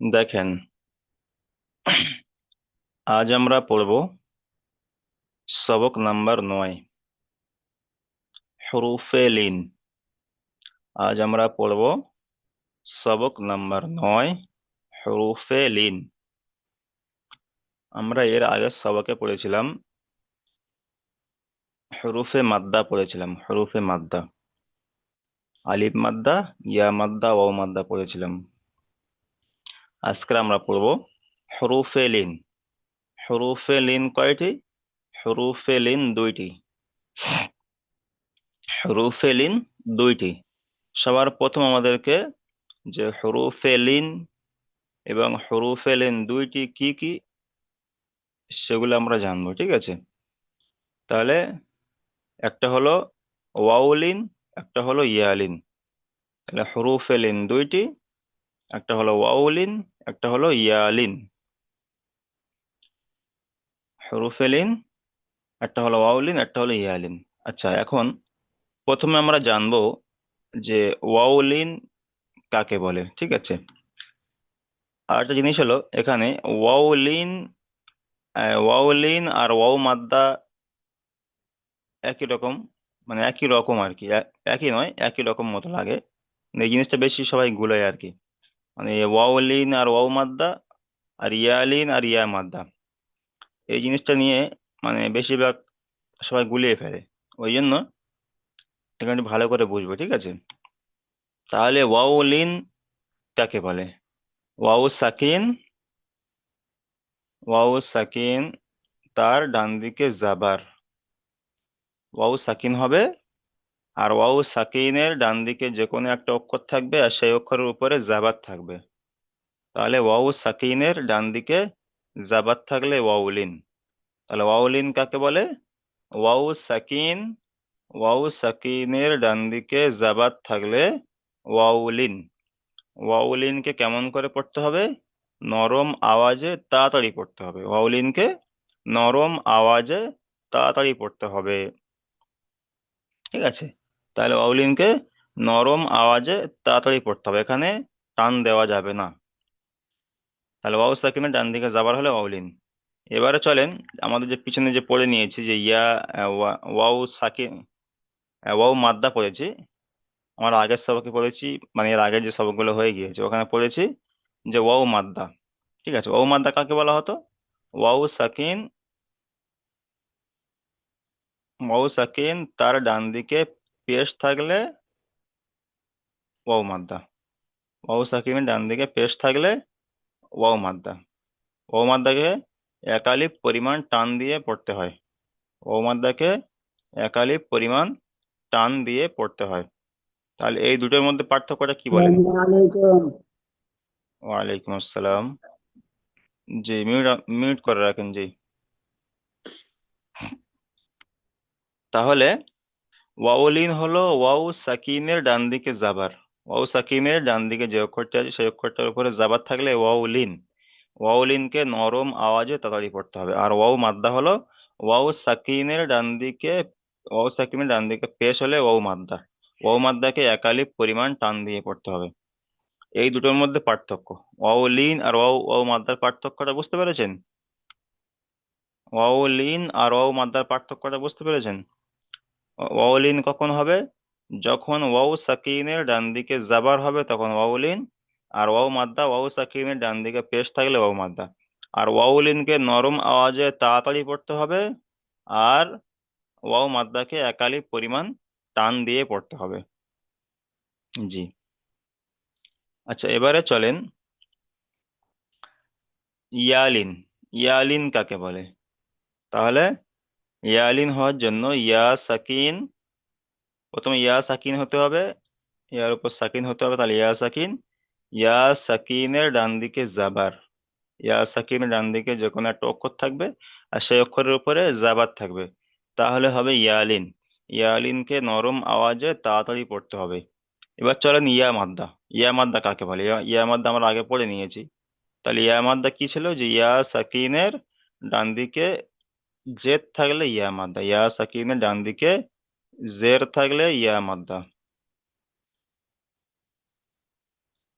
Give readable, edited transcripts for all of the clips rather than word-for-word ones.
দেখেন, আজ আমরা পড়ব সবক নাম্বার 9, হরুফে লিন। আজ আমরা পড়ব সবক নাম্বার 9, হরুফে লিন। আমরা এর আগের সবকে পড়েছিলাম হরুফে মাদ্দা, পড়েছিলাম হরুফে মাদ্দা, আলিফ মাদ্দা, ইয়া মাদ্দা, ওয়াও মাদ্দা পড়েছিলাম। আজকে আমরা পড়ব হরুফে লিন। হরুফে লিন কয়টি? হরুফে লিন দুইটি। হরুফে লিন দুইটি। সবার প্রথম আমাদেরকে যে হরুফে লিন এবং হরুফে লিন দুইটি কি কি সেগুলো আমরা জানবো, ঠিক আছে? তাহলে একটা হলো ওয়াউলিন, একটা হলো ইয়ালিন। তাহলে হরুফে লিন দুইটি, একটা হলো ওয়াউলিন, একটা হলো ইয়ালিন। হরুফে লিন, একটা হলো ওয়াউলিন, একটা হলো ইয়ালিন। আচ্ছা, এখন প্রথমে আমরা জানবো যে ওয়াউলিন কাকে বলে, ঠিক আছে? আর একটা জিনিস হলো এখানে ওয়াউলিন, ওয়াউলিন আর ওয়াও মাদ্দা একই রকম, মানে একই রকম আর কি। একই নয়, একই রকম মতো লাগে। মানে এই জিনিসটা বেশি সবাই গুলায় আর কি। মানে ওয়াওলিন আর ওয়াও মাদ্দা, আর ইয়ালিন আর ইয়া মাদ্দা, এই জিনিসটা নিয়ে মানে বেশিরভাগ সবাই গুলিয়ে ফেলে। ওই জন্য এখানে একটু ভালো করে বুঝবো, ঠিক আছে? তাহলে ওয়াওলিন কাকে বলে? ওয়াও সাকিন, ওয়াও সাকিন, তার ডান দিকে জাবার। ওয়াও সাকিন হবে, আর ওয়াও সাকিনের ডান দিকে যে কোনো একটা অক্ষর থাকবে, আর সেই অক্ষরের উপরে জাবার থাকবে। তাহলে ওয়াও সাকিনের ডান দিকে জাবাত থাকলে ওয়াউলিন। তাহলে ওয়াউলিন কাকে বলে? ওয়াও সাকিন, ওয়াও সাকিনের ডান দিকে জাবাত থাকলে ওয়াউলিন। ওয়াউলিনকে কেমন করে পড়তে হবে? নরম আওয়াজে তাড়াতাড়ি পড়তে হবে। ওয়াউলিনকে নরম আওয়াজে তাড়াতাড়ি পড়তে হবে, ঠিক আছে? তাহলে ওয়াউলিনকে নরম আওয়াজে তাড়াতাড়ি পড়তে হবে, এখানে টান দেওয়া যাবে না। তাহলে ওয়াও সাকিনের ডান দিকে যাবার হলে ওয়াউলিন। এবারে চলেন, আমাদের যে পিছনে যে পড়ে নিয়েছি যে ইয়া, ওয়াও সাকিন, ওয়াও মাদ্দা পড়েছি। আমরা আগের সবকে পড়েছি, মানে এর আগের যে সবকগুলো হয়ে গিয়েছে ওখানে পড়েছি যে ওয়াও মাদ্দা, ঠিক আছে? ওয়াও মাদ্দা কাকে বলা হতো? ওয়াও সাকিন, ওয়াও সাকিন তার ডান দিকে পেশ থাকলে ওয়াও মাদ্দা। ওয়াও সাকিনের ডান দিকে পেশ থাকলে ওয়াও মাদ্দা। ওয়াও মাদ্দাকে একালিপ পরিমাণ টান দিয়ে পড়তে হয়। ওয়াও মাদ্দাকে একালিপ পরিমাণ টান দিয়ে পড়তে হয়। তাহলে এই দুটোর মধ্যে পার্থক্যটা কি বলেন? আসসালামু আলাইকুম। ওয়ালাইকুম আসসালাম। জি, মিউট, মিউট করে রাখেন, জি। তাহলে ওয়াউলিন হলো ওয়াও সাকিনের ডান দিকে জাবার। ওয়াও সাকিনের ডান দিকে যে অক্ষরটা আছে সেই অক্ষরটার উপরে জাবার থাকলে ওয়াউলিন। ওয়াউলিনকে নরম আওয়াজে তাড়াতাড়ি পড়তে হবে। আর ওয়াও মাদ্দা হলো ওয়াও সাকিনের ডান দিকে, ওয়াও সাকিনের ডান দিকে পেশ হলে ওয়াও মাদ্দা। ওয়াও মাদ্দাকে একালিপ পরিমাণ টান দিয়ে পড়তে হবে। এই দুটোর মধ্যে পার্থক্য। ওয়াউলিন আর ওয়াও ওয়াও মাদ্দার পার্থক্যটা বুঝতে পেরেছেন? ওয়াউলিন আর ওয়াও মাদ্দার পার্থক্যটা বুঝতে পেরেছেন? ওয়াউলিন কখন হবে? যখন ওয়াও সাকিনের ডান দিকে জাবার হবে তখন ওয়াউলিন। আর ওয়াও মাদ্দা, ওয়াও সাকিনের ডান দিকে পেশ থাকলে ওয়াও মাদ্দা। আর ওয়াউলিনকে নরম আওয়াজে তাড়াতাড়ি পড়তে হবে, আর ওয়াও মাদ্দাকে একালি পরিমাণ টান দিয়ে পড়তে হবে। জি। আচ্ছা, এবারে চলেন ইয়ালিন। ইয়ালিন কাকে বলে? তাহলে ইয়ালিন হওয়ার জন্য ইয়া সাকিন, প্রথমে ইয়া সাকিন হতে হবে, ইয়ার উপর সাকিন হতে হবে, তাহলে ইয়া সাকিন। ইয়া সাকিনের ডান দিকে জাবার। ইয়া সাকিনের ডান দিকে যে কোনো একটা অক্ষর থাকবে, আর সেই অক্ষরের উপরে জাবার থাকবে, তাহলে হবে ইয়ালিন। ইয়ালিনকে নরম আওয়াজে তাড়াতাড়ি পড়তে হবে। এবার চলেন ইয়া মাদ্দা। ইয়া মাদ্দা কাকে বলে? ইয়া মাদ্দা আমরা আগে পড়ে নিয়েছি। তাহলে ইয়া মাদ্দা কি ছিল? যে ইয়া সাকিনের ডান দিকে জের থাকলে ইয়া মাদ্দা। ইয়া সাকিনের ডান দিকে জের থাকলে ইয়া মাদ্দা।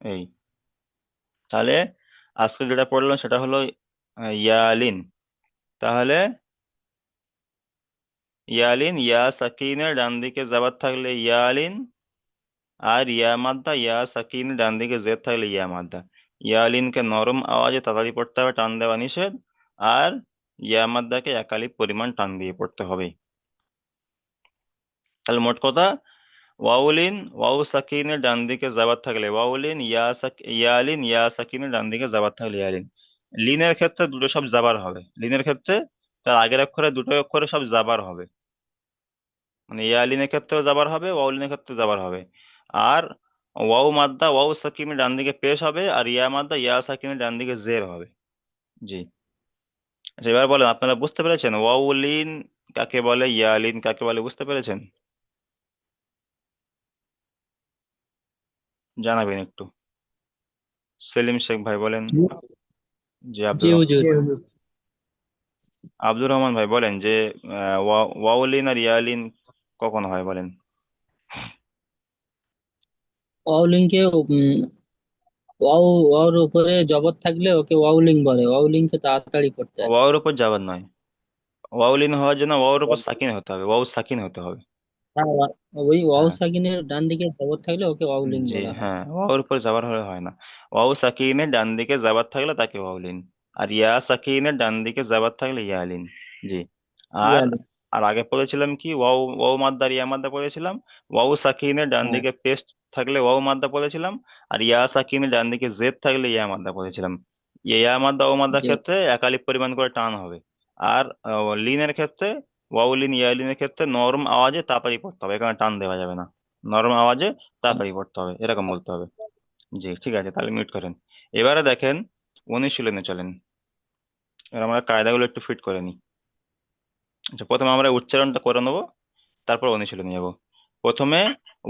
এই, তাহলে আজকে যেটা পড়লাম সেটা হলো ইয়ালিন। তাহলে ইয়ালিন, ইয়া সাকিনের ডান দিকে জাবার থাকলে ইয়ালিন, আর ইয়া মাদ্দা, ইয়া সাকিন ডান দিকে জের থাকলে ইয়া মাদ্দা। ইয়ালিনকে নরম আওয়াজে তাড়াতাড়ি পড়তে হবে, টান দেওয়া নিষেধ। আর ইয়া মাদ্দাকে একালিপ পরিমাণ টান দিয়ে পড়তে হবে। তাহলে মোট কথা, ওয়াউলিন, ওয়াউ সাকিনের ডান দিকে জাবার থাকলে ওয়াউলিন, ইয়ালিন, ইয়া সাকিনের ডান দিকে জাবার থাকলে ইয়ালিন। লিনের ক্ষেত্রে দুটো সব জাবার হবে। লিনের ক্ষেত্রে তার আগের অক্ষরে দুটো অক্ষরে সব জাবার হবে, মানে ইয়ালিনের ক্ষেত্রেও জাবার হবে, ওয়াউলিনের ক্ষেত্রে জাবার হবে। আর ওয়াউ মাদ্দা, ওয়াউ সাকিনের ডান দিকে পেশ হবে, আর ইয়া মাদ্দা, ইয়া সাকিনের ডান দিকে জের হবে। জি। আচ্ছা, এবার বলেন, আপনারা বুঝতে পেরেছেন ওয়াউলিন কাকে বলে, ইয়ালিন কাকে বলে, বুঝতে পেরেছেন? জানাবেন একটু। সেলিম শেখ ভাই বলেন। জি, জি আব্দুর রহমান। হুজুর। আব্দুর রহমান ভাই বলেন যে ওয়াউলিন আর ইয়ালিন কখন হয় বলেন। ওয়াউলিংকে ওয়াও ওয়াওর উপরে জবর থাকলে ওকে ওয়াউলিং বলে। ওয়াউলিংকে তাড়াতাড়ি করতে হয়। ওয়াওর উপর যাবার নয়, ওয়াউলিন হওয়ার জন্য ওয়াওর উপর সাকিন হতে হবে, ওয়াও সাকিন হতে হবে। হ্যাঁ, ওই ওয়াও হ্যাঁ। সাকিনের ডান দিকে জবর থাকলে ওকে ওয়াউলিং জি বলা হয়। হ্যাঁ, ওয়াওর উপর যাবার হলে হয় না। ওয়াও সাকিনের ডান দিকে যাবার থাকলে তাকে ওয়াউলিন, আর ইয়া সাকিনের ডান দিকে যাবার থাকলে ইয়ালিন। জি। আর ইয়ালি। আর আগে পড়েছিলাম কি, ওয়াও ওয়াও মাদ্দা আর ইয়া মাদ্দা পড়েছিলাম। ওয়াও সাকিনের ডান হ্যাঁ। দিকে পেস্ট থাকলে ওয়াও মাদ্দা পড়েছিলাম, আর ইয়া সাকিনের ডান দিকে জেদ থাকলে ইয়া মাদ্দা পড়েছিলাম। ইয়া মাদ্দা ও মাদ্দার জি। ক্ষেত্রে একালিপ পরিমাণ করে টান হবে। আর লিনের ক্ষেত্রে, ওয়াউলিন ইয়ালিনের ক্ষেত্রে নরম আওয়াজে তাড়াতাড়ি পড়তে হবে, এখানে টান দেওয়া যাবে না। নরম আওয়াজে তাড়াতাড়ি পড়তে হবে, এরকম বলতে হবে। জি ঠিক আছে, তাহলে মিউট করেন। এবারে দেখেন, অনুশীলনে চলেন। এবার আমরা কায়দাগুলো একটু ফিট করে নিই। আচ্ছা, প্রথমে আমরা উচ্চারণটা করে নেবো, তারপর অনুশীলনে যাবো। প্রথমে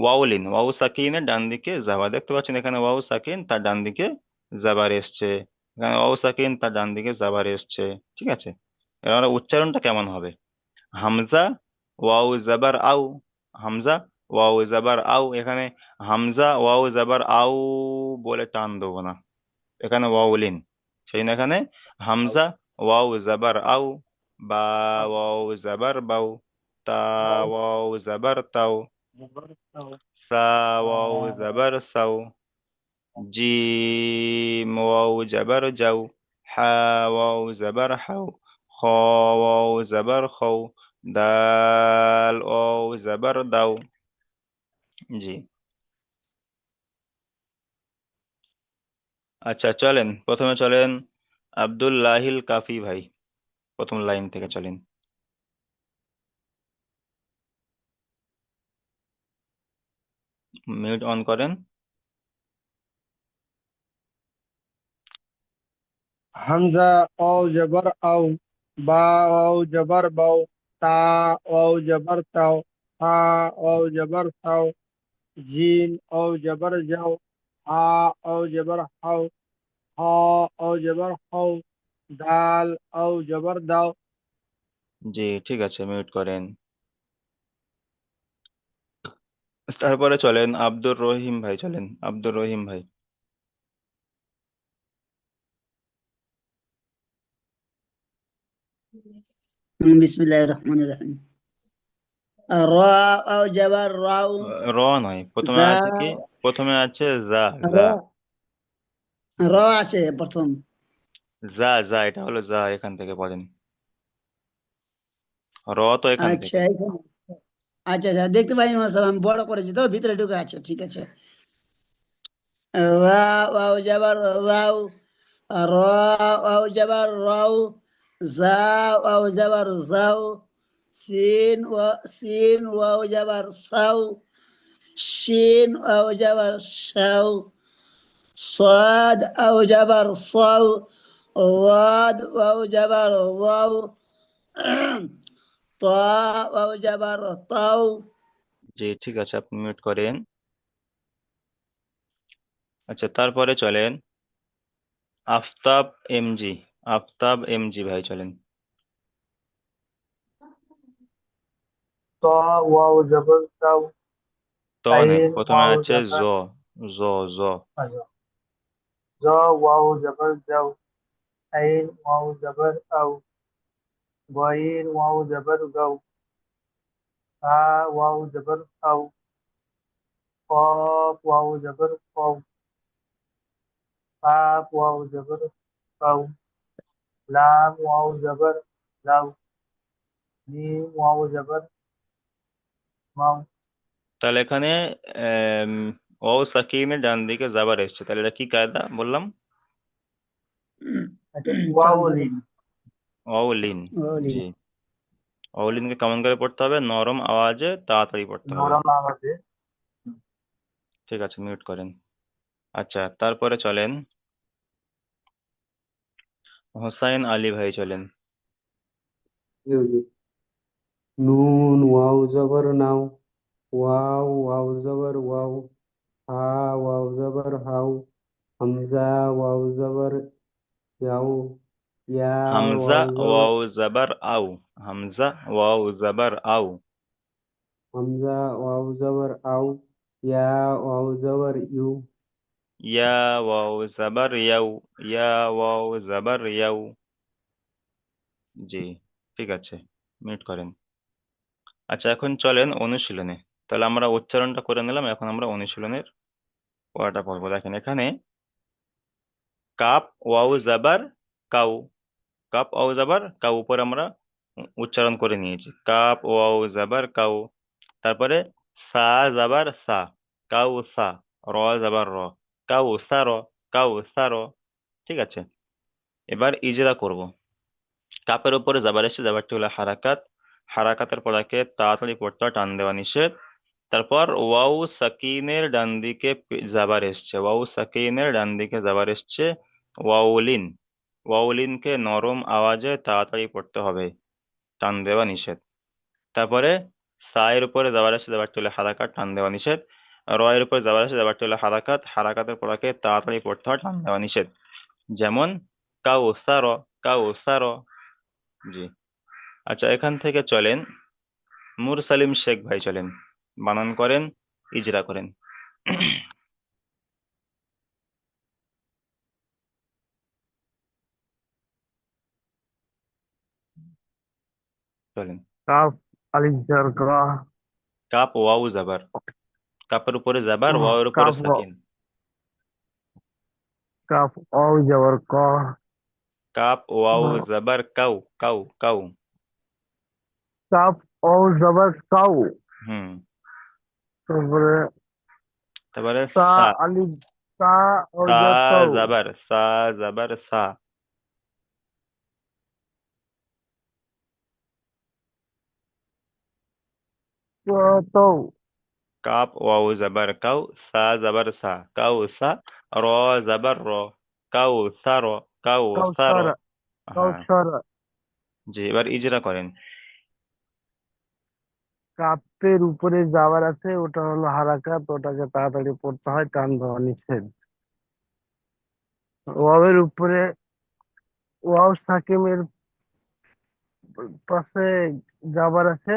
ওয়াউলিন, ওয়াউ সাকিনের ডান দিকে জাবা, দেখতে পাচ্ছেন এখানে ওয়াউ সাকিন, তার ডান দিকে জাবার এসছে। এখানে ওয়াউ সাকিন, তার ডান দিকে জাবার এসছে। ঠিক আছে, এবার আমরা উচ্চারণটা কেমন হবে। হামজা, ওয়াউ জাবার আউ। হামজা, ওয়াউ জাবার আউ। এখানে হামজা ওয়াউ জাবার আউ বলে টান দেবো না, এখানে ওয়াউলিন। সেই জন্য এখানে হামজা ওয়াউ জাবার আউ, বা ওয়াউ জাবার বাউ, তা ওয়াউ জাবার তাও, সা ওয়াউ জাবার সাউ, জিম ওয়াউ জাবার যাও, হা ওয়াউ জাবার হাউ, খ ওয়াউ জাবার খৌ, দাল ওয়াউ জাবার দাও। জি। আচ্ছা চলেন, প্রথমে চলেন আব্দুল্লাহিল কাফি ভাই, প্রথম লাইন থেকে চলেন। মিউট অন করেন। হামজা ও জবর আও, বা ও জবর বাও, তা ও জবর তাও, হা ও জবর সাও, জিন ও জবর যাও, হা ও জবর হাও, হ ও জবর হও, দাল ও জবর দাও। জি ঠিক আছে, মিউট করেন। তারপরে চলেন আব্দুর রহিম ভাই, চলেন আব্দুর রহিম ভাই। বিসমিল্লাহির রহমানির রহিম। রা ও জবর রাও, র নয়, প্রথমে জা আছে কি, প্রথমে আছে যা। যা, র র আছে প্রথম। যা যা, এটা হলো যা, এখান থেকে পড়েন। র তো এখান আচ্ছা থেকে। আচ্ছা আচ্ছা, দেখতে পাইনি মনে হয়, আমি বড় করেছি তো, ভিতরে ঢুকে আছে, ঠিক আছে। রা ও জবর রাও, র ও জবর রাও, জা ও জবর যাও, সিন ও জবর সাও, শিন ও জবর সাও, صاد أو جبر صو، ضاد أو جبر ضو، طاء أو جبر طو। জি ঠিক আছে, আপনি মিউট করেন। আচ্ছা, তারপরে চলেন আফতাব এমজি। আফতাব এমজি ভাই চলেন। ত ওয়াও জবর তাও, তো নয়, আইন প্রথমে ওয়াও আছে জ। জবর জ। জ। আজা, জ ওয়াও জবর যাও, আইন ওয়াও জবর আও, গয়ের ওয়াও জবর গাও, হা ওয়াও জবর খাও, কফ ওয়াও জবর খাও, কাফ ওয়াও জবর কাও, লাম ওয়াও জবর লাও, মিম ওয়াও জবর মাও। তাহলে এখানে আম, ওয়াও সাকিনের ডান দিকে জাবার এসছে, তাহলে এটা কি কায়দা বললাম? ওয়াও লিন। ওয়াও লিন। ওলিন। জি, ওয়াও লিনকে কেমন করে পড়তে হবে? নরম আওয়াজে তাড়াতাড়ি পড়তে হবে। নরম আওয়াজে। ঠিক আছে, মিউট করেন। আচ্ছা, তারপরে চলেন হোসাইন আলী ভাই চলেন। নুন ওয়াও জবর নাও, ওয়াও ওয়াও জবর ওয়াও, হা ওয়াও জবর হাও, হামজা ওয়াও জবর ইয়াও, ইয়া হামজা ওয়াও জবর ওয়াও জাবার আও, হামজা ওয়াও জাবার আও, হামজা ওয়াও জবর আও, ইয়া ওয়াও জবর ইউ, ইয়া ওয়াও জাবার ইয়াও, ইয়া ওয়াও জাবার ইয়াও। জি, ঠিক আছে, মিউট করেন। আচ্ছা, এখন চলেন অনুশীলনে। তাহলে আমরা উচ্চারণটা করে নিলাম, এখন আমরা অনুশীলনের পড়াটা পড়বো। দেখেন এখানে কাপ ওয়াও জাবার কাউ, কাপ ওয়াও জাবার কাউ উপরে আমরা উচ্চারণ করে নিয়েছি, কাপ ওয়াও জাবার কাউ। তারপরে সা জাবার সা, কাউ সা, র জাবার র, কাউ সা র, কাউ সা র। ঠিক আছে, এবার ইজরা করব। কাপের উপরে জাবার এসে, জাবারটি হলো হারাকাত, হারাকাতের পড়াকে তাড়াতাড়ি পড়তে হয়, টান দেওয়া নিষেধ। তারপর ওয়াউ সাকিনের ডান দিকে জাবার এসছে, ওয়াউ সাকিনের ডান দিকে জাবার এসছে, ওয়াউলিন, ওয়াউলিনকে নরম আওয়াজে তাড়াতাড়ি পড়তে হবে, টান দেওয়া নিষেধ। তারপরে সায়ের উপরে জাবার এসে, জাবারটি হলো হারাকাত, টান দেওয়া নিষেধ। রয়ের উপরে জাবার এসে, জাবারটি হলো হারাকাত, হারাকাতের পড়াকে তাড়াতাড়ি পড়তে হয়, টান দেওয়া নিষেধ। যেমন কাউসার, কাউসার। জি। আচ্ছা, এখান থেকে চলেন মুরসালিম শেখ ভাই চলেন, বানান করেন, ইজরা করেন। চলেন। কাফ আলিফ জবর কা, কাপ ওয়াও জাবার, কাপের উপরে জাবার, ওয়াওয়ের উপরে কাফ সাকিন। কাফ ওয়াও জবর ক, কাপ ওয়াও জাবার কাউ, কাউ কাউ। কাফ ওয়াও জবর কাউ। হুম। তারপরে তারপরে সা সা, আলিফ, সা ওয়াও সা জবর কাউ, জাবার সা, জাবার সা। তো কাপ ওয়াও জাবার কাউ, সা জাবার সা, কাউ সা, র জাবার র, কাউ সা র, কাউ সা র। কাউসার, হ্যাঁ। কাউসার। জি, এবার ইজরা করেন। কাপের উপরে যাওয়ার আছে, ওটা হলো হারাকাত, ওটাকে তাড়াতাড়ি পড়তে হয়, টান দেওয়া নিষেধ। ওয়াওয়ের উপরে, ওয়াও সাকিমের পাশে যাবার আছে,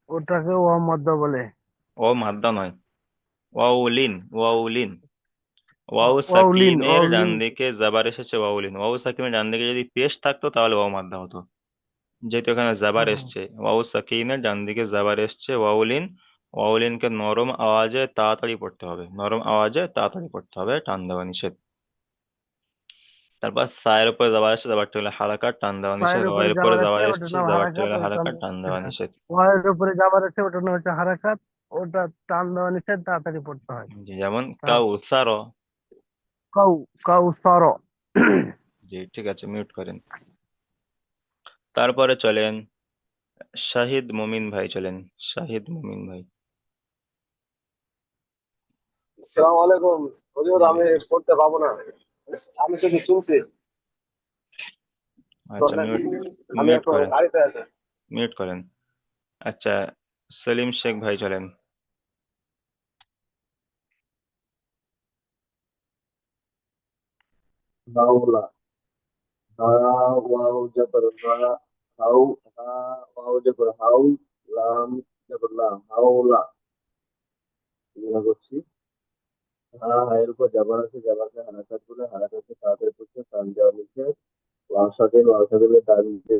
ওটাকে ওয়াও মদ্দা বলে। ও মাদ্দা নয়, ওয়াউলিন, ওয়াউলিন। ওয়াও ওয়াউলিন, সাকিনের ডান ওয়াউলিন। দিকে জাবার এসেছে, ওয়াউলিন। ওয়াও সাকিনের ডান দিকে যদি পেশ থাকতো তাহলে ওয়াও মাদ্দা হতো, যেহেতু এখানে জাবার এসছে। ওয়াও সাকিনের ডান দিকে জাবার এসছে, ওয়াউলিন, ওয়াউলিনকে নরম আওয়াজে তাড়াতাড়ি পড়তে হবে, নরম আওয়াজে তাড়াতাড়ি পড়তে হবে, টান দেওয়া নিষেধ। তারপর সায়ের উপরে জাবার এসছে, জাবারটি হলো হারাকাত, টান দেওয়া নিষেধ। পায়ের উপরে রয়ের উপরে যাবার আছে, জাবার ওটার এসছে, নাম জাবারটি হারাকাত, হলো ওটার হারাকাত, টান দেওয়া নিষেধ। পায়ের উপরে যাবার আছে, ওটার নাম হচ্ছে হারাকাত, ওটা টান দেওয়া নিষেধ, তাড়াতাড়ি পড়তে হয়। জি, যেমন কাউসার। কাউ, কাউসার। জি, ঠিক আছে, মিউট করেন। তারপরে চলেন শাহিদ মুমিন ভাই চলেন, শাহিদ মুমিন ভাই। আসসালামু আলাইকুম হুজুর, আমি পড়তে পাবো না, আমি শুধু শুনছি। আচ্ছা, মিউট, আমি মিউট এখন করেন, গাড়িতে আছি। মিউট করেন। আচ্ছা, সেলিম শেখ ভাই চলেন। বাউলা, হা ওয়াও জবর হা, হাউ, হা ওয়াও জবর হাউ, লাম জবর লা, হাওলা। এগুলো করছি। হ্যাঁ হ্যাঁ এর উপর জাবার আছে, জাবারকে হারাকাত বলে, হারাকাতকে তাড়াতাড়ি করতে টান দেওয়া নিচে। ওয়াসাকিন, ওয়াসাকিনের ডান দিকে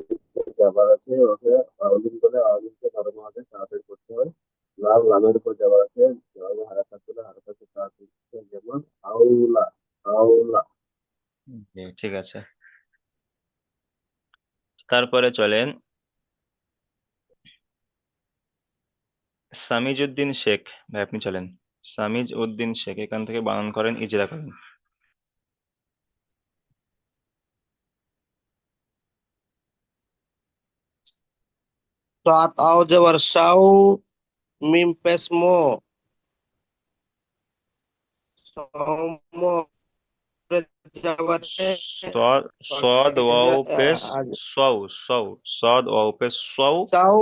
জাবার আছে, ওকে আউলিন বলে, আউলিনকে নরম হাতে তাড়াতাড়ি করতে হয়। লাম, লামের উপর জাবার আছে, জাবারকে হারাকাত বলে, হারাকাতকে তাড়াতাড়ি করতে হয়। যেমন আউলা, আউলা। জি, ঠিক আছে। তারপরে চলেন সামিজ উদ্দিন শেখ ভাই, আপনি চলেন। সামিজ উদ্দিন শেখ, এখান থেকে বানান করেন, ইজরা করেন। সাত আও জবর সাউ, মিম পেশ মো, সৌম জবর সদ, সদ ওয়াও পেশ সৌ, সৌ, সদ ওয়াও পেশ সৌ, সাউ,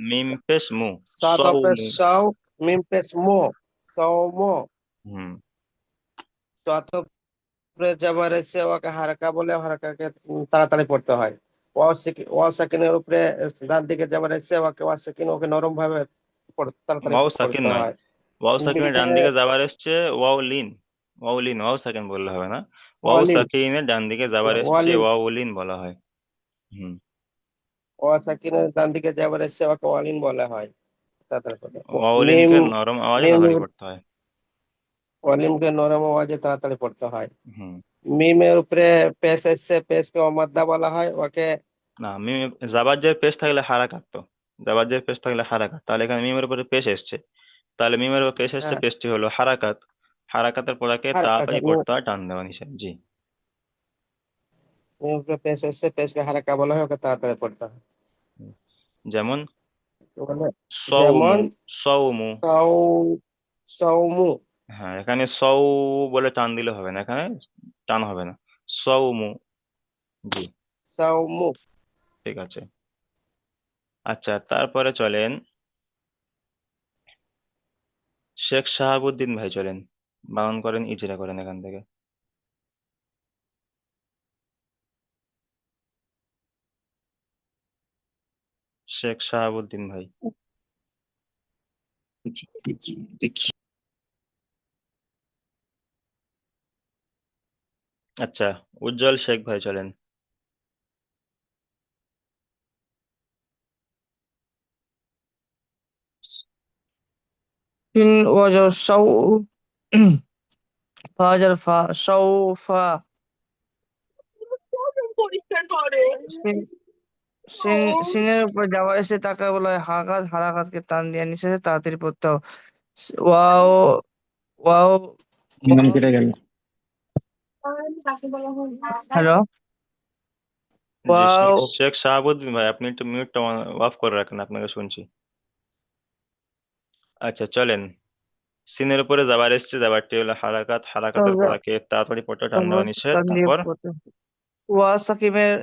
মিম পেশ মু, সাত সৌ পেশ মু। সাউ, মিম পেশ মো, সৌম। হুম। সাত জবর এসে ওকে হারাকা বলে, হারাকাকে তাড়াতাড়ি পড়তে হয়। ওয়াও সাকিনের উপরে ডান দিকে জবর এসে ওকে ওয়া সাকিন, ওকে নরম ভাবে তাড়াতাড়ি ওয়াও সাকিন পড়তে নয়, হয়। ওয়াও সাকিনের ডান মিমে দিকে যাবার এসছে ওয়াও লিন। ওয়াও লিন, ওয়াও সাকিন বললে হবে না। ওয়াও ওয়ালিন, সাকিনের ডান দিকে যাবার এসছে ওয়ালিন, ওয়াও লিন বলা হয়। হুম। ওয়া সাকিনের ডান দিকে জবর এসে ওকে ওয়ালিন বলা হয়। তাড়াতাড়ি পড়তে হয়। ওয়াও মিম, লিনকে নরম আওয়াজে মিম তাড়াতাড়ি পড়তে হয়। ওয়ালিনকে নরম আওয়াজে তাড়াতাড়ি পড়তে হয়। হুম। মিমের উপরে পেশ এসে পেশকে অমাদ্দা বলা হয় ওকে। না, মিম, জাবাজ্জের পেশ থাকলে হারাকাত তো, জাবাজ্জের পেশ থাকলে হারাকাত, তাহলে এখানে মিমের উপরে পেশ এসছে, তাহলে মিমের উপর পেশ এসছে, হ্যাঁ, পেশটি হলো হারাকাত। হারাকাতের পড়াকে আর আচ্ছা, তাড়াতাড়ি পড়তে হয়, টান দেওয়া নিষেধ। জি। মিমের উপরে পেশ এসে পেশকে হারাকা বলা হয়, ওকে তাড়াতাড়ি পড়তে হয়। হুম। যেমন মানে সৌমু, যেমন সৌমু। সৌ, সৌমু, হ্যাঁ, এখানে সৌ বলে টান দিলে হবে না, এখানে টান হবে না, সৌমু। জি, সৌমু। ঠিক আছে। আচ্ছা, তারপরে চলেন শেখ শাহাবুদ্দিন ভাই, চলেন বানান করেন, ইজরা করেন এখান থেকে। শেখ শাহাবুদ্দিন ভাই। দেখি। আচ্ছা, উজ্জ্বল শেখ ভাই, চলেন। ফিন ওয়াজর সাউ, ফাজার ফা, সাউফা। সিন, সিন, সিনের উপর যাওয়া এসে তাকে বলা হয় হাকাত, হারাকাতকে টান দিয়ে নিচে তাড়াতাড়ি পড়তে হবে। ওয়াও, ওয়াও, বিমান ওয়াও। কেটে গেল। হ্যালো। জি, শেখ ওয়াও, শেখ শাহাবুদ্দিন ভাই, আপনি একটু মিউটটা অফ করে রাখেন, আপনাকে শুনছি। আচ্ছা, চলেন। সিনের উপরে যাবার এসছে, যাবারটি হলো হারাকাত, হারাকাতের পড়াকে তাড়াতাড়ি পড়তে টান দেওয়া নিষেধ। টান দিয়ে তারপর পড়তে। ওয়া সাকিমের,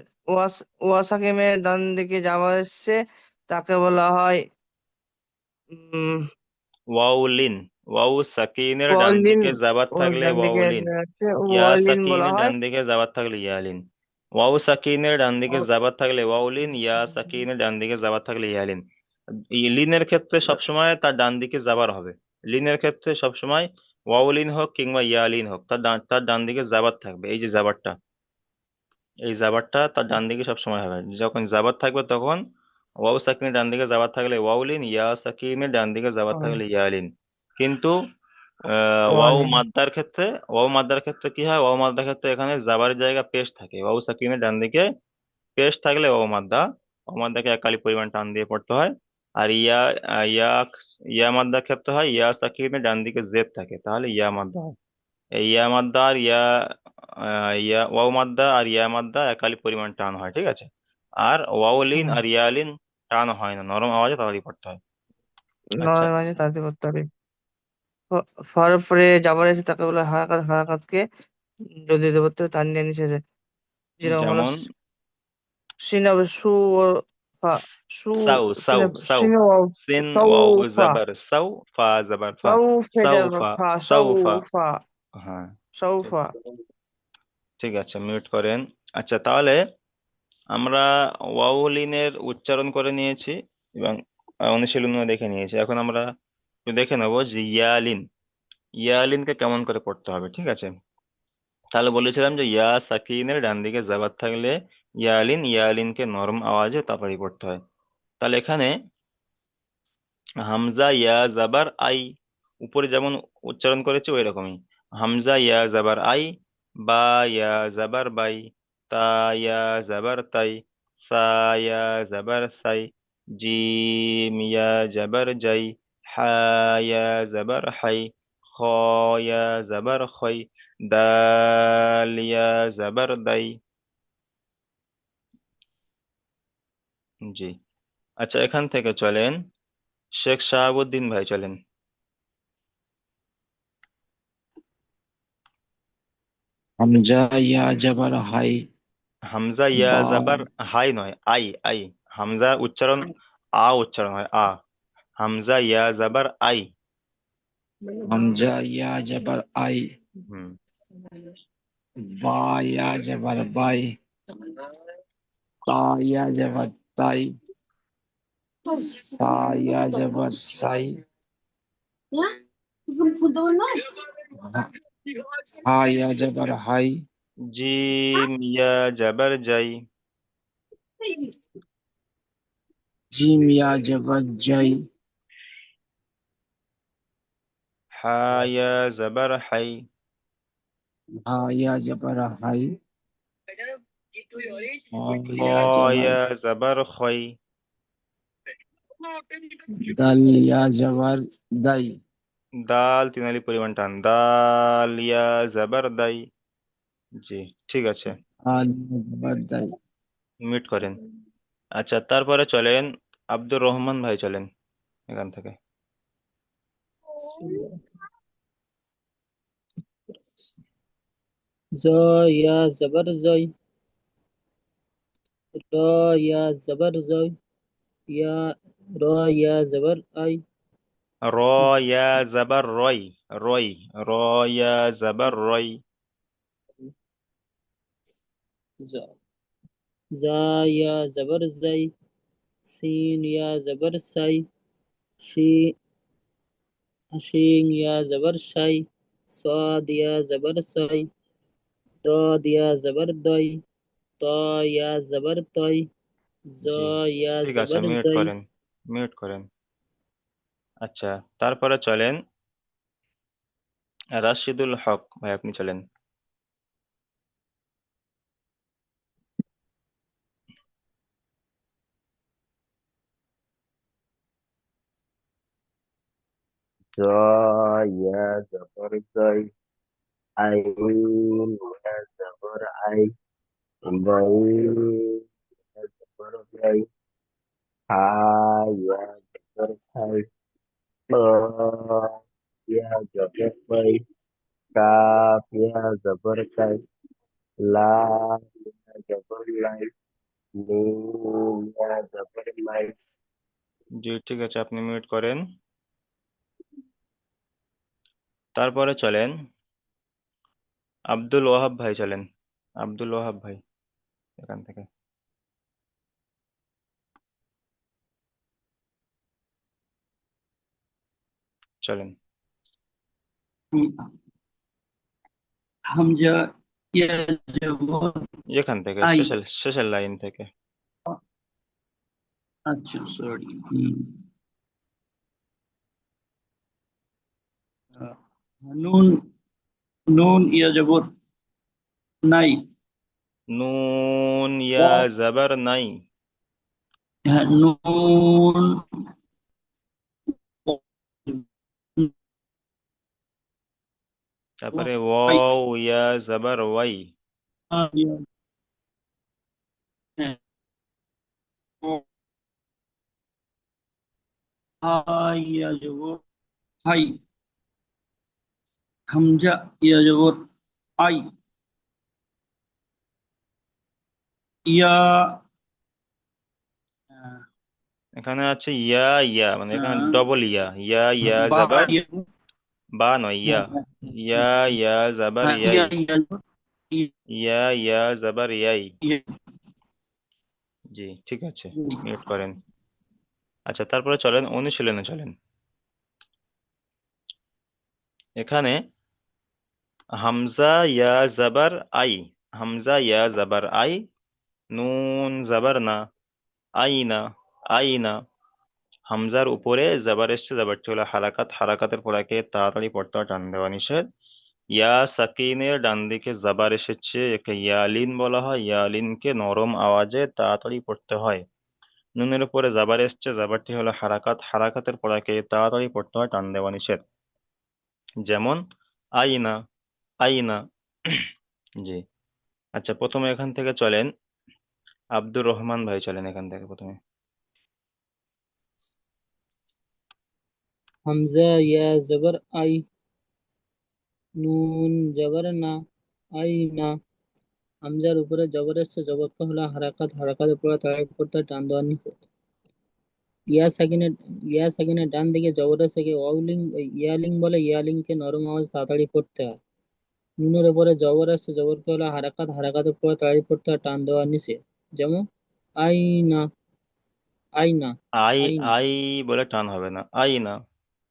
ওয়া সাকিমের ডান দিকে যাওয়া এসছে তাকে বলা হয় ওয়াউলিন, ওয়াউ সাকিনের ডান ওয়ালিন। দিকে যাবার ওর থাকলে ডান দিকে ওয়াউলিন, ইয়া ওয়ালিন বলা সাকিনের হয়। ডান দিকে যাবার থাকলে ইয়ালিন। ওয়াউ সাকিনের ডান দিকে যাবার থাকলে ওয়াউলিন, ইয়া সাকিনের ডান দিকে যাবার থাকলে ইয়ালিন। লিনের ক্ষেত্রে সবসময় তার ডান দিকে যাবার হবে। লিনের ক্ষেত্রে সবসময় ওয়াউলিন হোক কিংবা ইয়ালিন হোক, তার ডান দিকে যাবার থাকবে। এই যে যাবারটা, এই জাবারটা তার ডান দিকে সবসময় হবে। যখন জাবার থাকবে তখন ওয়াও সাকিনের ডান দিকে জাবার থাকলে ওয়াউলিন, ইয়া সাকিনের ডান দিকে জাবার থাকলে ইয়ালিন। কিন্তু ওয়ালিন। ওয়াও মাদ্দার ক্ষেত্রে কি হয়, ওয়াও মাদ্দার ক্ষেত্রে এখানে জাবার জায়গা পেশ থাকে, ওয়াও সাকিনের ডান দিকে পেশ থাকলে ওয়াও মাদ্দা, ওয়াও মাদ্দাকে একালি পরিমাণ টান দিয়ে পড়তে হয়। আর ইয়া ইয়া মাদ্দার ক্ষেত্রে হয়, ইয়া সাকিনের ডান দিকে জেদ থাকে, তাহলে ইয়া মাদ্দা হয়। এই ইয়া মাদ্দা আর ইয়া ওয়াও মাদ্দা আর ইয়া মাদ্দা একালি পরিমাণ টান হয়, ঠিক আছে। আর ওয়াওলিন আর ইয়ালিন টান হয় না, নরম আওয়াজে তাড়াতাড়ি পড়তে হয়। আচ্ছা। নয় মাঝে তাড়াতাড়ি পড়তে হবে। ফার উপরে যাবার এসে তাকে বলে হারাকাত, হারাকাতকে যদি দেবত্ব টান দিয়ে নিচে যায়। যেরকম হলো যেমন সিন হবে সু ও ফা, সু। সাউ, সাউ, সাউ, সিন ও সিন সাউ ওয়াও ফা, জাবার সাউ, ফা জাবার ফা, সাউ সাউ ফেজার ফা, ফা, সাউ সাউ ফা। ফা, হ্যাঁ, সাউ ঠিক, ফা। ঠিক আছে, মিউট করেন। আচ্ছা, তাহলে আমরা ওয়াওলিনের উচ্চারণ করে নিয়েছি এবং অনুশীলনও দেখে নিয়েছি। এখন আমরা একটু দেখে নেবো যে ইয়ালিন, ইয়ালিনকে কেমন করে পড়তে হবে, ঠিক আছে? তাহলে বলেছিলাম যে ইয়া সাকিনের ডান দিকে জাবার থাকলে ইয়ালিনকে নরম আওয়াজে তাড়াতাড়ি পড়তে হয়। তাহলে এখানে হামজা ইয়া জাবার আই, উপরে যেমন উচ্চারণ করেছি ওই রকমই। হামজা ইয়া জাবার আই, বা ইয়া জাবার বাই, তা ইয়া জাবার তাই, সা ইয়া জাবার সাই, জিম ইয়া জাবার জাই, হা ইয়া জাবার হাই, খ ইয়া জাবার খই, দাল ইয়া জাবার দাই। জি। আচ্ছা, এখান থেকে চলেন শেখ শাহাবুদ্দিন ভাই চলেন। হামজা ইয়া জবর হাই, হামজা ইয়া বা জাবার হাই নয়, আই আই। হামজা উচ্চারণ উচ্চারণ হয় হামজা ইয়া জাবার আই। হামজা ইয়া জবর আই, হুম। বা ইয়া জবর বাই, তা ইয়া জবর তাই, সা ইয়া জবর সাই, হা ইয়া জবর হাই, জিম ইয়া জাবার জাই, জিম ইয়া জবর জাই, হা ইয়া জাবার হাই, হা ইয়া জবর হাই, হা খ ইয়া জবর ইয়া জাবার খই, দাল ইয়া জবর দাই, দাল তিনালি পরিমাণ টান, দাল ইয়া জাবার দাই। জি, ঠিক আছে, আল ইয়া জবর দাই। মিট করেন। আচ্ছা, তারপরে চলেন আব্দুর রহমান ভাই চলেন এখান থেকে। জ ইয়া জবর জয়, র ইয়া জবর জয়, ইয়া র ইয়া জবর আই, র ইয়া জাবার রয়, রয়, র ইয়া জাবার রয়। জা জা ইয়া জবর জাই, সিন ইয়া জবর সাই, শি শিং ইয়া জবর শাই, সাদ ইয়া জবর সাই, দ ইয়া জবর দই, ত ইয়া জবর তই, জ জি, ইয়া ঠিক আছে, জবর মিউট জই। করেন, মিউট করেন। আচ্ছা, তারপরে চলেন রাশিদুল হক ভাই, আপনি চলেন। জ ইয়া জবর জয়, আইন ইয়া জবর আই, বাই ইয়া জবর বাই, হা ইয়া জবর খাই, ব ইয়া জবর বাই, কাফ ইয়া জবর কাই, লাম ইয়া জবর লাই, মিম ইয়া জবর লাই। জি, ঠিক আছে, আপনি মিউট করেন। তারপরে চলেন আব্দুল ওয়াহাব ভাই চলেন। আব্দুল ওয়াহাব ভাই এখান থেকে চলেন। হামজা ইয়া জবর এখান থেকে আই, শেষের লাইন থেকে। আচ্ছা সরি, নুন নুন ইয়া জবর নাই, নুন ইয়া জাবার নাই, হ্যাঁ নুন তারপরে ওয়াও ইয়া জাবার ওয়াই, ইয়া জবর হাই, হামজা ইয়া জবর আই, ইয়া এখানে আছে ইয়া ইয়া, মানে এখানে ডবল ইয়া, ইয়া ইয়া বা জাবার, ইয়া বা নয় ইয়া, ইয়া ইয়া জাবার ইয়াই, ইয়া ইয়া ইয়া ইয়া জাবার ইয়াই। ইয়া জি, ঠিক আছে, মিউট করেন। আচ্ছা, তারপরে চলেন অনুশীলনে চলেন। এখানে হামজা ইয়া জাবার আই, হামজা ইয়া জাবার আই, নুন জাবার না, আইনা, আইনা। হামজার উপরে জাবার এসছে, জাবারটি হলো হারাকাত, হারাকাতের পড়াকে তাড়াতাড়ি পড়তে হয়, টান দেওয়া নিষেধ। ইয়া সাকিনের ডান দিকে জাবার এসেছে, একে ইয়ালিন বলা হয়, ইয়ালিনকে নরম আওয়াজে তাড়াতাড়ি পড়তে হয়। নুনের উপরে জাবার এসছে, জাবারটি হলো হারাকাত, হারাকাতের পড়াকে তাড়াতাড়ি পড়তে হয়, টান দেওয়া নিষেধ। যেমন আইনা, আইনা। জি। আচ্ছা, প্রথমে এখান থেকে চলেন, আব্দুর রহমান ভাই চলেন এখান থেকে প্রথমে। হামজা ইয়া জবর আই, নুন জবর না, আই না। হামজার উপরে জবর এসছে, জবরটা হলো হারাকাত, হারাকাতের পরে তাড়াতাড়ি পড়তে হয়, টান দেওয়া নিষেধ। ইয়া সাকিনের ডান দিকে জবর এসে ওয়াউলিং ইয়ালিং বলে, ইয়ালিংকে নরম আওয়াজ তাড়াতাড়ি পড়তে হয়। নুনের উপরে জবর আসছে, জবরকে হলো হারাকাত, হারাকাতের পরে তাড়াতাড়ি পড়তে হয়, টান দেওয়া নিষেধ। যেমন আইনা, আইনা, আই, আইনা। আই বলে টান হবে না, আইনা,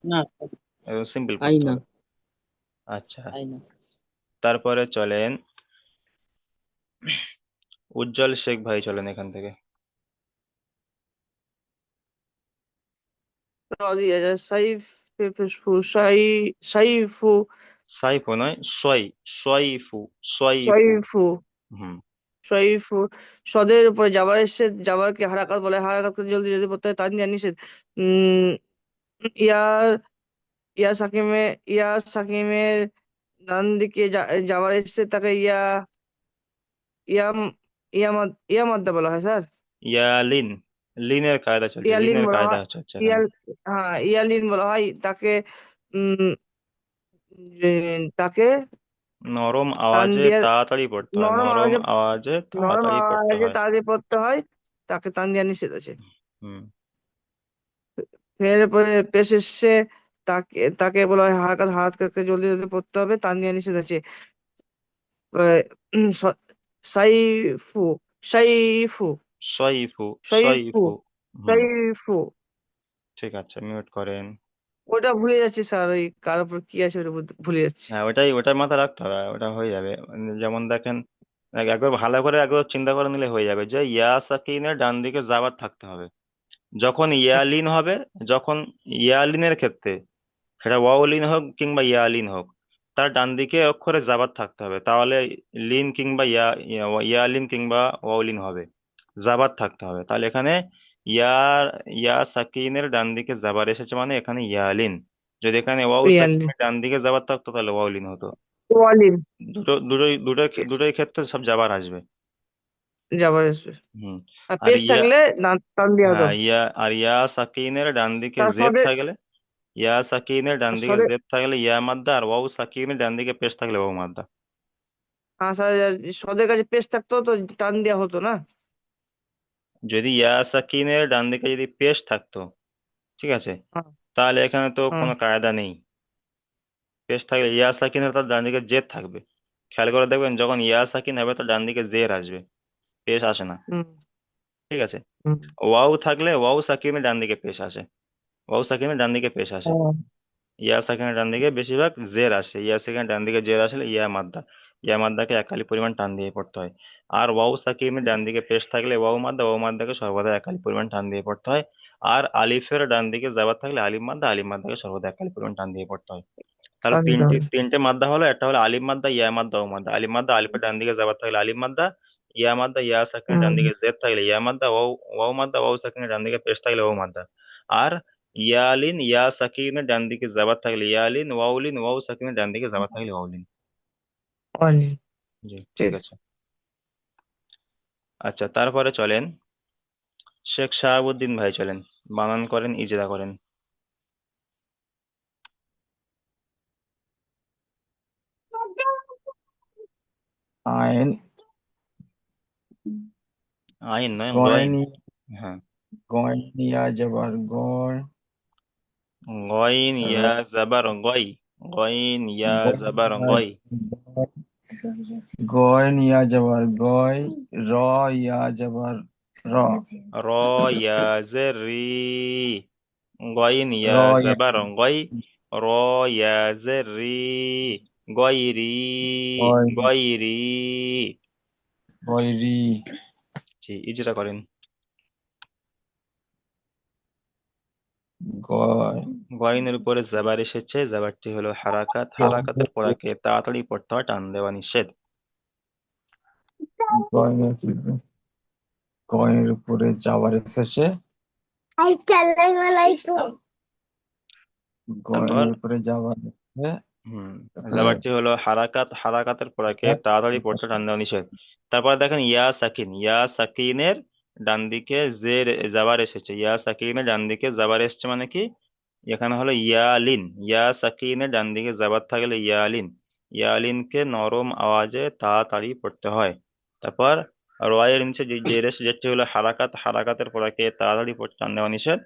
না, সিম্পল পড়তে আইনা, হবে। আচ্ছা, আইনা। তারপরে চলেন উজ্জ্বল শেখ ভাই চলেন এখান থেকে। সাইফু, সাইফু নয়, সোয়াইফু, সোয়াইফু। সাইফু, হুম। সাইফু। সদের উপরে জাবার এসছে, জাবারকে হারাকাত বলে, হারাকাতকে জলদি জলদি পড়তে হয়, তানজিয়া নিষেধ। উম ইয়া ইয়া সাকিমের ডান দিকে জাবার এসছে, তাকে ইয়া ইয়া ইয়া মাদ্দা বলা হয় স্যার। ইয়ালিন, লিনের কায়দা চলছে, ইয়ালিন লিনের বলা কায়দা হয়, হচ্ছে এখানে। হ্যাঁ ইয়ালিন বলা হয় তাকে। উম তাকে নরম টান আওয়াজে দিয়ে তাড়াতাড়ি পড়তে হয়, নরম নরম আওয়াজে আওয়াজে নরম তাড়াতাড়ি পড়তে আওয়াজে হয়। তাড়াতাড়ি পড়তে হয়, তাকে টান দেওয়া নিষেধ আছে। হুম। ফের পরে পেশ এসছে, তাকে তাকে বলা হয় হারাকাত, হারাকাতকে জলদি জলদি পড়তে হবে, টান দেওয়া নিষেধ আছে। আহ, সাইফু, সাইফু, সোয়াইফু, সাইফু, সোয়াইফু। হুম। সাইফু। ঠিক আছে, মিউট করেন। ওটা ভুলে যাচ্ছি স্যার, ওই কার উপর কি আছে ওটা ভুলে যাচ্ছি। হ্যাঁ, ওটাই মাথায় রাখতে হবে, ওটা হয়ে যাবে। যেমন দেখেন, একবার ভালো করে একবার চিন্তা করে নিলে হয়ে যাবে যে ইয়া সাকিনের ডান দিকে জাবার থাকতে হবে। যখন ইয়ালিন হবে, যখন ইয়ালিনের ক্ষেত্রে, সেটা ওয়াওলিন হোক কিংবা ইয়ালিন হোক, তার ডান দিকে অক্ষরে জাবার থাকতে হবে, তাহলে লিন কিংবা ইয়ালিন কিংবা ওয়াওলিন হবে, জাবার থাকতে হবে। তাহলে এখানে ইয়া ইয়া সাকিনের ডান দিকে জাবার এসেছে মানে এখানে ইয়ালিন। যদি এখানে ওয়াও ইয়ালিন, সাকিনের ডান দিকে জাবার থাকতো তাহলে ওয়াওলিন হতো। ওয়ালিন, দুটোই ক্ষেত্রে সব জাবার আসবে। যাবার আসবে। হুম। আর আর পেশ থাকলে টান দেওয়া হতো। হ্যাঁ, ইয়া সাকিনের ডান দিকে তার জেড সদে থাকলে, ইয়া সাকিনের ডান দিকে সদে জেড থাকলে ইয়া মাদ্দা, আর ওয়াও সাকিনের ডান দিকে পেশ থাকলে ওয়াও মাদ্দা। সদের কাছে পেশ থাকতো তো টান দেওয়া হতো না। যদি ইয়া সাকিনের ডান দিকে যদি পেশ থাকতো, ঠিক আছে, হ্যাঁ, তাহলে এখানে তো হ্যাঁ, কোনো কায়দা নেই। পেশ থাকলে ইয়া সাকিনের তার ডান দিকে জেড থাকবে। খেয়াল করে দেখবেন, যখন ইয়া সাকিন হবে তার ডান দিকে জের আসবে, পেশ আসে না। হুম, ঠিক আছে। হুম, ওয়াও থাকলে ওয়াও সাকিনের ডান দিকে পেশ আসে, ওয়াও সাকিনের ডান দিকে পেশ আসে। হ্যাঁ, ইয়া সাকিনের ডান দিকে বেশিরভাগ জের আসে, ইয়া সাকিনের ডান দিকে জের আসলে ইয়া মাদ্দা, ইয়া মাদ্দাকে একালি পরিমাণ টান দিয়ে পড়তে হয়। আর ওয়াও সাকিনের ডান দিকে পেশ থাকলে ওয়াও মাদ্দা, ওয়াও মাদ্দাকে সর্বদা একালি পরিমাণ টান দিয়ে পড়তে হয়। আর আলিফের ডান দিকে জাবার থাকলে আলিফ মাদ্দা, আলিফ মাদ্দাকে সর্বদা একালি পরিমাণ টান দিয়ে পড়তে হয়। তাহলে টান দিতে তিনটে হবে। তিনটে মাদ্দা হলো, একটা হলো আলিফ মাদ্দা, ইয়া মাদ্দা, ও মাদ্দা। আলিফ মাদ্দা, আলিফের ডান দিকে জাবার থাকলে আলিফ মাদ্দা, ইয়া মাদ্দা, ইয়া সাকিনের ডান হুম, দিকে জের থাকলে ইয়া মাদ্দা, ওয়াও ওয়াও মাদ্দা, ওয়াও সাকিনের ডান দিকে পেশ থাকলে ওয়াও মাদ্দা। আর ইয়ালিন, ইয়া সাকিনের ডান দিকে জাবার থাকলে ইয়ালিন, ওয়াউলিন, ওয়াও সাকিনের ডান দিকে জাবার থাকলে ওয়াউলিন। ওয়ালিন। জি, ঠিক ঠিক। আছে। আচ্ছা, তারপরে চলেন শেখ শাহাবুদ্দিন ভাই চলেন, বানান করেন, ইজরা করেন। আইন, আইন নয়, গইন। গয়ন, হ্যাঁ, গয়ন ইয়া জবর গয়, গইন ইয়া র, জাবার গই, গইন ইয়া জাবার গই, গয়ন ইয়া জবর গয়, র ইয়া জবর র, র ইয়া জের রি, গইন র ইয়া ইয়া জাবার গই, র ইয়া জের রি, গয়রি, গয় গয়রি। গয়রি, জি, ইজরা করেন। গয় গয়নের উপরে জাবার এসেছে, জাবারটি হলো হারাকাত, হারাকাতের পড়াকে তাড়াতাড়ি পড়তে হয়, টান দেওয়া নিষেধ। গয়নের গয়নের উপরে যাওয়ার এসেছে, তারপর গয়নের উপরে যাওয়ার এসেছে, হম তারপরে জাবারটি হলো হারাকাত, হারাকাতের পড়াকে তাড়াতাড়ি পড়তে হয়, টান দেওয়া নিষেধ। তারপর দেখেন ইয়া সাকিন, ইয়া সাকিনের ডান দিকে জের জাবার এসেছে, ইয়া সাকিনের ডান দিকে জাবার এসেছে মানে কি, এখানে হলো ইয়ালিন, ইয়া সাকিনের ডান দিকে জাবার থাকলে ইয়ালিন, ইয়ালিনকে নরম আওয়াজে তাড়াতাড়ি পড়তে হয়। তারপর রয়ের নিচে যে জের এসেছে, যেটি হলো হারাকাত, হারাকাতের পড়াকে তাড়াতাড়ি পড়তে টান দেওয়া নিষেধ।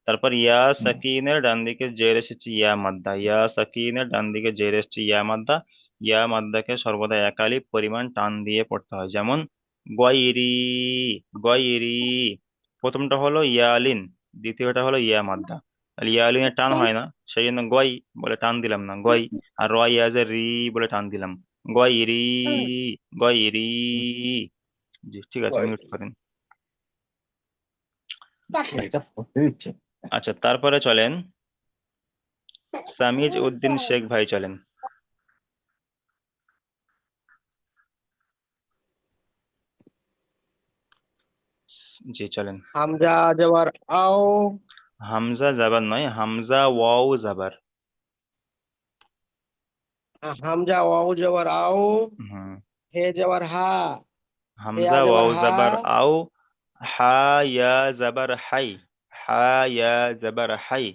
তারপর ইয়া সাকিনের ডান দিকে জের এসেছে ইয়া মাদ্দা, ইয়া সাকিনের ডান দিকে জের এসেছে ইয়া মাদ্দা, ইয়া মাদ্দাকে সর্বদা একালিপ পরিমাণ টান দিয়ে পড়তে হয়, যেমন গয়রি, গয়রি। প্রথমটা হলো ইয়ালিন, দ্বিতীয়টা হলো ইয়া মাদ্দা। তাহলে ইয়ালিনের টান হয় না, সেই জন্য গয় বলে টান দিলাম না, গয়। আর র ইয়াজে রি বলে টান দিলাম, গয়রি, গয়রি। জি, ঠিক আছে, মিউট করেন। এটা পড়তে দিচ্ছে। আচ্ছা, তারপরে চলেন সামিজ উদ্দিন শেখ ভাই, চলেন। জি, চলেন। হামজা জবর আও, হামজা জাবার নয়, হামজা ওয়াও জাবার। হামজা ওয়াও জবর আও, হুম, হে জবর হা, হেয়া হামজা জবর ওয়াও হা, জাবার আও, হা ইয়া জাবার হাই, হা ইয়া জাবার হাই,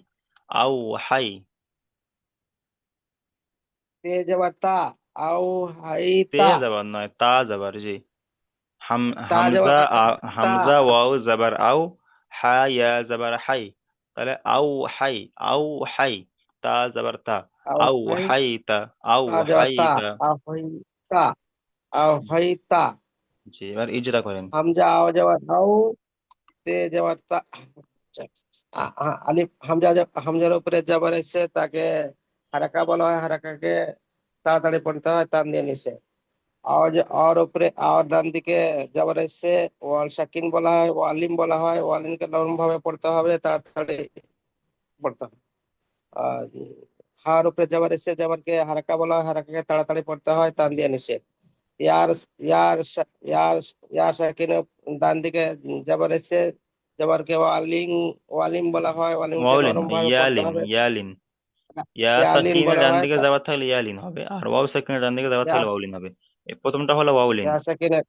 আও হাই। তে জবর তা, আও হাই তে তা, জাবার নয়, তা জাবার। জি, তা জবর হামজা তা, হামজা ওয়াও জাবার আও, হা ইয়া জাবার হাই। তাহলে আও হাই, আও হাই। তা জাবার তা, আও আও হাই, হাই তা, আও তা জবর হাই তা, তা। আও হাই তা, আও হাই তা। জি, এবার ইজরা করেন। হামজা আও জবর আও, তে জবর তা। আচ্ছা, আলিফ হামজা, হামজার উপরে জবর এসে তাকে হারাকা বলা হয়, হারাকাকে তাড়াতাড়ি পড়তে হয়, টান দিয়ে নিচে। আওয়াজ আর উপরে আর ডান দিকে জবর এসে ওয়াল সাকিন বলা হয়, ওয়ালিম বলা হয়, ওয়ালিমকে নরম ভাবে পড়তে হবে, তাড়াতাড়ি পড়তে হবে। আর হার উপরে জবর এসে জবরকে হারাকা বলা হয়, হারাকাকে তাড়াতাড়ি পড়তে হয়, টান দিয়ে নিচে। ইয়ার ইয়ার ইয়ার ইয়ার সাকিন ডান দিকে জবর এসে জবরকে ওয়ালিং, ওয়ালিম বলা হয়, ওয়ালিমকে ওয়াউলিন, নরম ভাবে পড়তে ইয়ালিন, হবে, ইয়ালিন। ইয়া ইয়ালিন সাকিনের বলা ডান হয়। দিকে যাবার থাকলে ইয়ালিন হবে, আর ওয়াও সাকিনের ডান দিকে যাবার থাকলে ওয়াউলিন হবে। এই প্রথমটা হলো ওয়াউলিন, ইয়া সাকিনের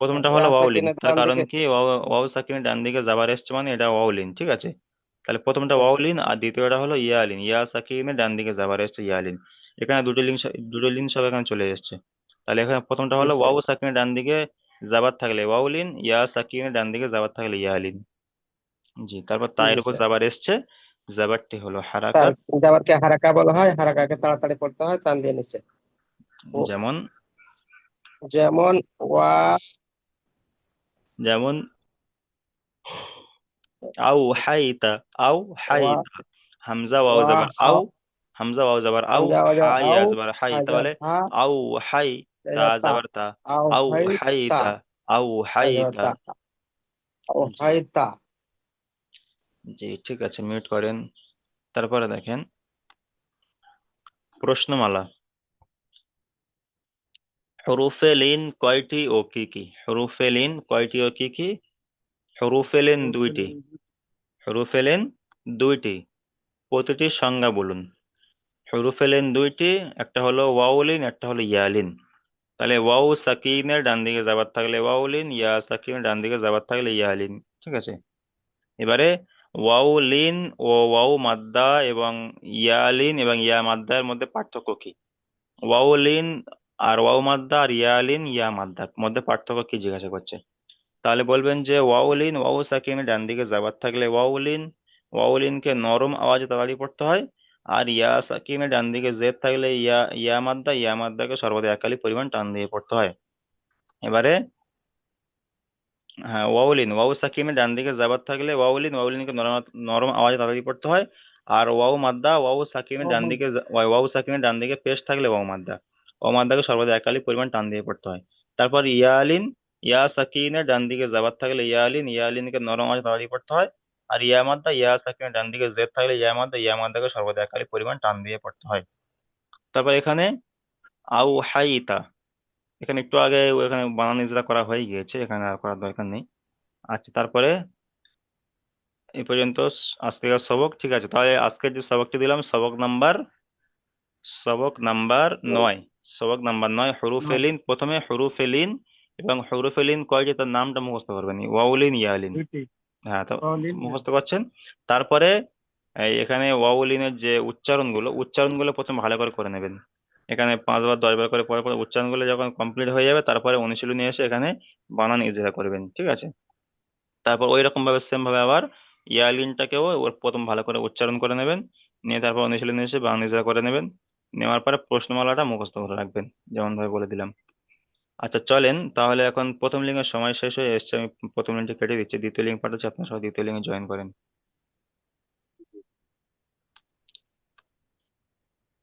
প্রথমটা হলো ইয়া ওয়াউলিন। সাকিনের তার ডান কারণ দিকে। কি, ওয়াও ওয়াও সাকিনের ডান দিকে যাবার এসছে মানে এটা ওয়াউলিন, ঠিক আছে। তাহলে প্রথমটা আচ্ছা, ওয়াউলিন আর দ্বিতীয়টা হলো ইয়ালিন, ইয়া সাকিনের ডান দিকে যাবার এসছে ইয়ালিন। এখানে দুটো লিঙ্ক সব এখানে চলে এসছে। তাহলে এখানে প্রথমটা হলো নিশ্চয়ই ওয়াও সাকিনের ডান দিকে যাবার থাকলে ওয়াউলিন, ইয়া সাকিনের ডান দিকে যাবার থাকলে ইয়ালিন। জি, তারপর তায়ের উপর নিশ্চয়ই। যাবার এসছে, যাবারটি হলো তার হারাকাত। যাবারকে হারাকা বলা হয়, হারাকাকে তাড়াতাড়ি পড়তে হয়, টান দিয়ে নিচে। যেমন, যেমন ওয়া, যেমন আও হাইতা, আও ওয়া, হাইতা। হামজা ওয়াও ওয়া জাবার হা, আও, হামজা ওয়াও জাবার আও, হামজা ওয়াজা হা ইয়া আও, জাবার হাই, হাজার তাহলে হা, আও হাই, তা তেজা তা, জাবার তা, আও আও হাই তা, হাইতা, আও তেজা হাইতা। তা, আও জি, হাই তা। জি, ঠিক আছে, মিউট করেন। তারপরে দেখেন প্রশ্নমালা। হরুফে লিন কয়টি ও কি কি? হরুফে লিন কয়টি ও কি কি? হরুফে লিন দুইটি, হরুফে লিন দুইটি। প্রতিটির সংজ্ঞা বলুন। হরুফে লিন দুইটি, একটা হলো ওয়াউলিন, একটা হলো ইয়ালিন। তাহলে ওয়াও সাকিনের ডান দিকে যাবার থাকলে ওয়াউলিন, ইয়া সাকিনের ডান দিকে যাবার থাকলে ইয়ালিন, ঠিক আছে। এবারে ওয়াও লিন ও ওয়াও মাদ্দা এবং ইয়ালিন এবং ইয়া মাদ্দার মধ্যে পার্থক্য কি? ওয়াও লিন আর ওয়াও মাদ্দা আর ইয়ালিন ইয়া মাদ্দার মধ্যে পার্থক্য কি জিজ্ঞাসা করছে। তাহলে বলবেন যে ওয়াও লিন, ওয়াও সাকিনের ডান দিকে যাবার থাকলে ওয়াও লিন, ওয়াও লিনকে নরম আওয়াজে তাড়াতাড়ি পড়তে হয়। আর ইয়া সাকিনের ডান দিকে জেদ থাকলে ইয়া ইয়া মাদ্দা, ইয়া মাদ্দাকে সর্বদা একালি পরিমাণ টান দিয়ে পড়তে হয়। এবারে হ্যাঁ, ওয়াউলিন, ওয়াউ সাকিনের ডান দিকে যাবার থাকলে ওয়াউলিন, ওয়াউলিনকে নরম নরম আওয়াজে তাড়াতাড়ি পড়তে হয়। আর ওয়াও মাদ্দা, ওয়াও সাকিনের ডান দিকে ওয়াও সাকিনের ডান দিকে পেশ থাকলে ওয়াও মাদ্দা। ওয়াও মাদ্দাকে সর্বদা একালি পরিমাণ টান দিয়ে পড়তে হয়। তারপর ইয়ালিন, ইয়া সাকিনের ডান দিকে জাবার থাকলে ইয়ালিন, ইয়ালিনকে নরম আওয়াজে তাড়াতাড়ি পড়তে হয়। আর ইয়া মাদ্দা, ইয়া সাকিনের ডান দিকে জেদ থাকলে ইয়া মাদ্দা, ইয়া মাদ্দাকে সর্বদা একালি পরিমাণ টান দিয়ে পড়তে হয়। তারপর এখানে আউ হাইতা, এখানে একটু আগে এখানে বানান ইজরা করা হয়ে গিয়েছে, এখানে আর করার দরকার নেই। আচ্ছা, তারপরে এই পর্যন্ত আজকের সবক। ঠিক আছে, তাহলে আজকের যে সবকটি দিলাম সবক নাম্বার 9। সবক নাম্বার 9 হরুফেলিন। প্রথমে হরুফেলিন এবং হরুফেলিন কয় যে তার নামটা মুখস্থ করবেন, ওয়াউলিন ইয়ালিন। দুইটি হ্যাঁ, তো ওয়াউলিন মুখস্থ করছেন। তারপরে এখানে ওয়াউলিনের যে উচ্চারণগুলো প্রথমে ভালো করে করে নেবেন। এখানে 5 বার 10 বার করে পরে পরে উচ্চারণগুলো যখন কমপ্লিট হয়ে যাবে তারপরে অনুশীলনী এসে এখানে বানান ইজরা করবেন। ঠিক আছে, তারপর ওই রকম ভাবে সেম ভাবে আবার ইয়ালিনটাকেও ওর প্রথম ভালো করে উচ্চারণ করে নেবেন, নিয়ে তারপর অনুশীলনী এসে বানান ইজরা করে নেবেন। নেওয়ার পরে প্রশ্নমালাটা মুখস্থ করে রাখবেন, যেমন ভাবে বলে দিলাম। আচ্ছা চলেন, তাহলে এখন প্রথম লিঙ্কের সময় শেষ হয়ে এসছে, আমি প্রথম লিঙ্কটি কেটে দিচ্ছি, দ্বিতীয় লিঙ্ক পাঠাচ্ছি, আপনার সহ দ্বিতীয় লিঙ্কে জয়েন করেন।